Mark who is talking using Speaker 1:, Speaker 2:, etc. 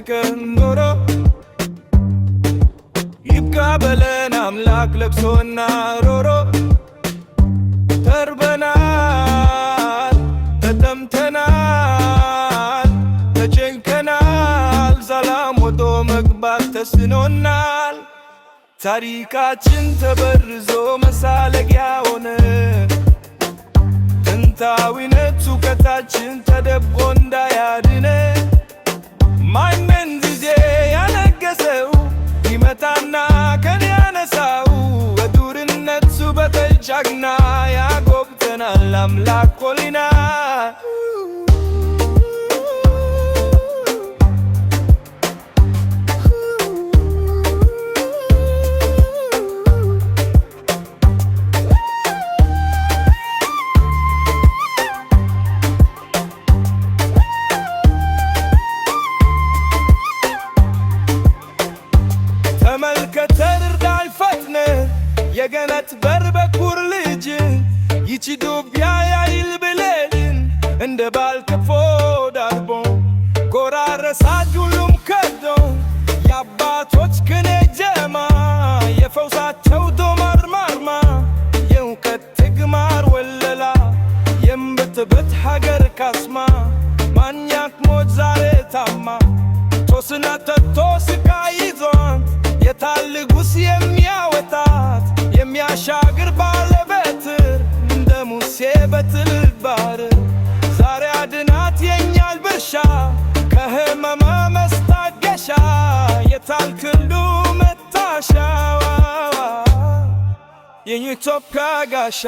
Speaker 1: ኖሮ ይብቃ በለን አምላክ ለቅሶና ሮሮ ተርበናል ተጠምተናል ተጨንቀናል ሰላም ወጥቶ መግባት ተስኖናል ታሪካችን ተበርዞ መሳለቂያ ሆነ ጥንታዊነቱ ከታችን ተደብቆ እንዳያድነ ማንም ጊዜ ያነገሰው ይመታና ከኔ ያነሳው በዱርነቱ በተጃግና ያጎብተናል አምላክ ኮሊና ተመልከተን እርዳኝ ፈጥነ የገነት በር በኩር ልጅ ይቺ ዱብያ ያይል ብሌልን እንደ ባልከፎ ዳርቦ ጎራረሳት ሁሉም ከዶ የአባቶች ክኔ ጀማ የፈውሳቸው ዶማር ማርማ የእውቀት ትግማር ወለላ የምትበት ሀገር ካስማ ማኛክ ሞት ዛሬ ታማ ቶስና ተቶ ስቃይ ይዞን የታልጉስ የሚያወጣት የሚያሻግር ባለበትር እንደ ሙሴ በትል ባር ዛሬ አድናት የኛል ብርሻ ከህመመ መስታገሻ የታልክሉ መታሻ የኢትዮጵያ ጋሻ